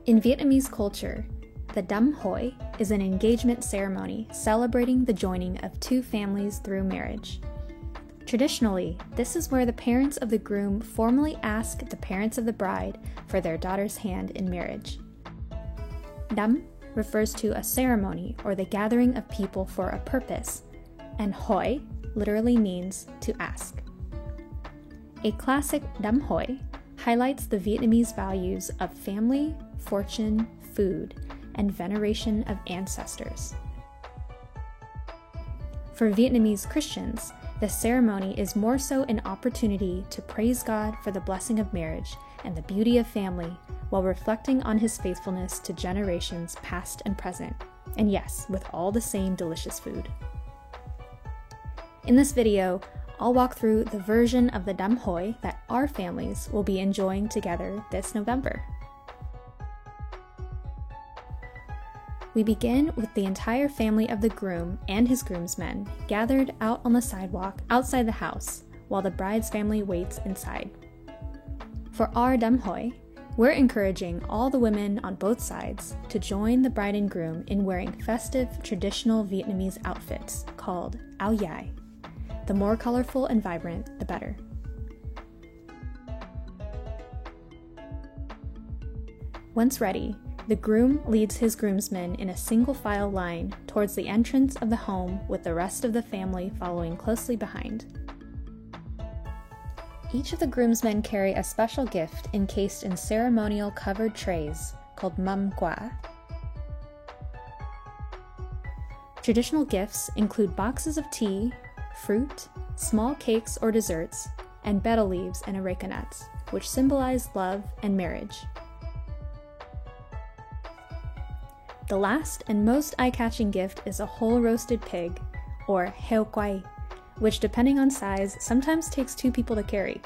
In Vietnamese culture, the Đám hỏi is an engagement ceremony celebrating the joining of two families through marriage. Traditionally, this is where the parents of the groom formally ask the parents of the bride for their daughter's hand in marriage. Đám refers to a ceremony or the gathering of people for a purpose, and hỏi literally means to ask. A classic Đám hỏi highlights the Vietnamese values of family, fortune, food, and veneration of ancestors. For Vietnamese Christians, the ceremony is more so an opportunity to praise God for the blessing of marriage and the beauty of family while reflecting on His faithfulness to generations past and present, and yes, with all the same delicious food. In this video, I'll walk through the version of the Đám hỏi that our families will be enjoying together this November. We begin with the entire family of the groom and his groomsmen gathered out on the sidewalk outside the house while the bride's family waits inside. For our Đám hỏi, we're encouraging all the women on both sides to join the bride and groom in wearing festive traditional Vietnamese outfits called áo dài. The more colorful and vibrant, the better. Once ready, the groom leads his groomsmen in a single file line towards the entrance of the home with the rest of the family following closely behind. Each of the groomsmen carry a special gift encased in ceremonial covered trays called mâm quả. Traditional gifts include boxes of tea, fruit, small cakes or desserts, and betel leaves and areca nuts, which symbolize love and marriage. The last and most eye-catching gift is a whole roasted pig, or heo quay, which depending on size sometimes takes 2 people to carry.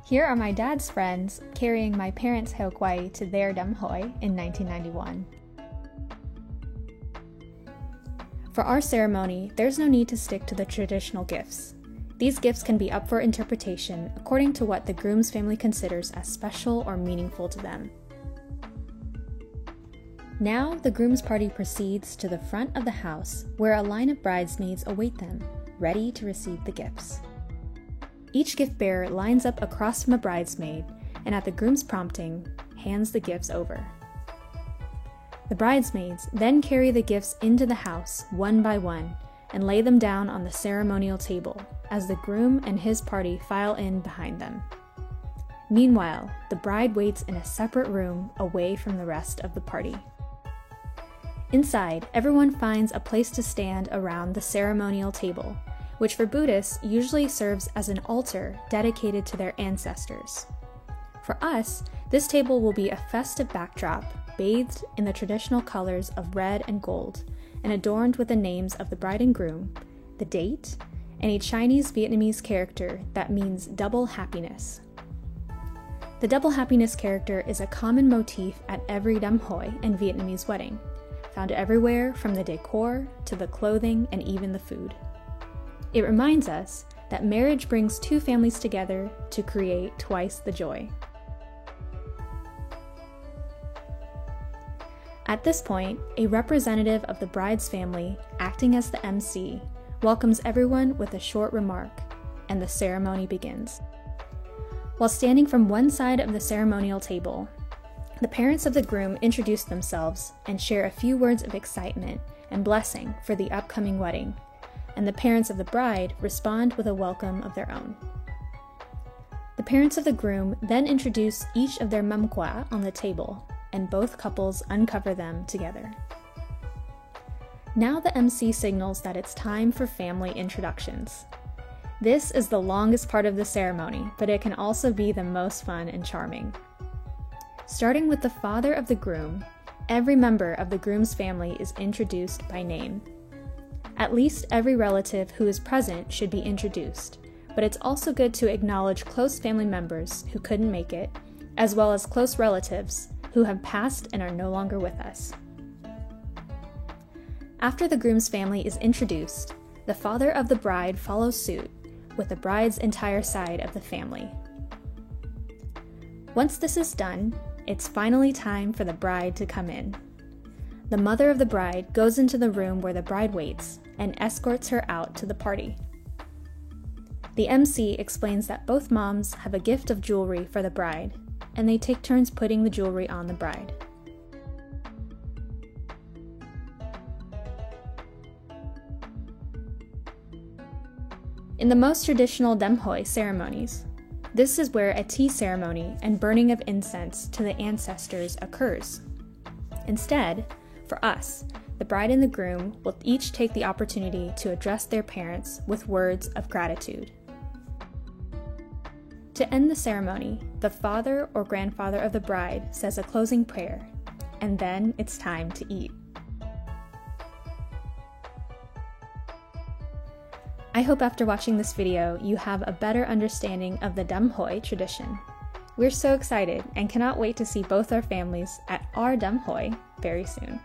Here are my dad's friends carrying my parents' heo quay to their Đám hỏi in 1991. For our ceremony, there's no need to stick to the traditional gifts. These gifts can be up for interpretation according to what the groom's family considers as special or meaningful to them. Now, the groom's party proceeds to the front of the house where a line of bridesmaids await them, ready to receive the gifts. Each gift bearer lines up across from a bridesmaid and at the groom's prompting, hands the gifts over. The bridesmaids then carry the gifts into the house one by one and lay them down on the ceremonial table as the groom and his party file in behind them. Meanwhile, the bride waits in a separate room away from the rest of the party. Inside, everyone finds a place to stand around the ceremonial table, which for Buddhists usually serves as an altar dedicated to their ancestors. For us, this table will be a festive backdrop bathed in the traditional colors of red and gold and adorned with the names of the bride and groom, the date, and a Chinese Vietnamese character that means double happiness. The double happiness character is a common motif at every Đám hỏi and Vietnamese wedding, found everywhere from the decor to the clothing and even the food. It reminds us that marriage brings 2 families together to create twice the joy. At this point, a representative of the bride's family, acting as the MC, welcomes everyone with a short remark, and the ceremony begins. While standing from one side of the ceremonial table, the parents of the groom introduce themselves and share a few words of excitement and blessing for the upcoming wedding, and the parents of the bride respond with a welcome of their own. The parents of the groom then introduce each of their mâm quả on the table, and both couples uncover them together. Now the MC signals that it's time for family introductions. This is the longest part of the ceremony, but it can also be the most fun and charming. Starting with the father of the groom, every member of the groom's family is introduced by name. At least every relative who is present should be introduced, but it's also good to acknowledge close family members who couldn't make it, as well as close relatives who have passed and are no longer with us. After the groom's family is introduced, the father of the bride follows suit with the bride's entire side of the family. Once this is done, it's finally time for the bride to come in. The mother of the bride goes into the room where the bride waits and escorts her out to the party. The MC explains that both moms have a gift of jewelry for the bride, and they take turns putting the jewelry on the bride. In the most traditional Demhoi ceremonies, this is where a tea ceremony and burning of incense to the ancestors occurs. Instead, for us, the bride and the groom will each take the opportunity to address their parents with words of gratitude. To end the ceremony, the father or grandfather of the bride says a closing prayer, and then it's time to eat. I hope after watching this video, you have a better understanding of the Demhoi tradition. We're so excited and cannot wait to see both our families at our Demhoi very soon.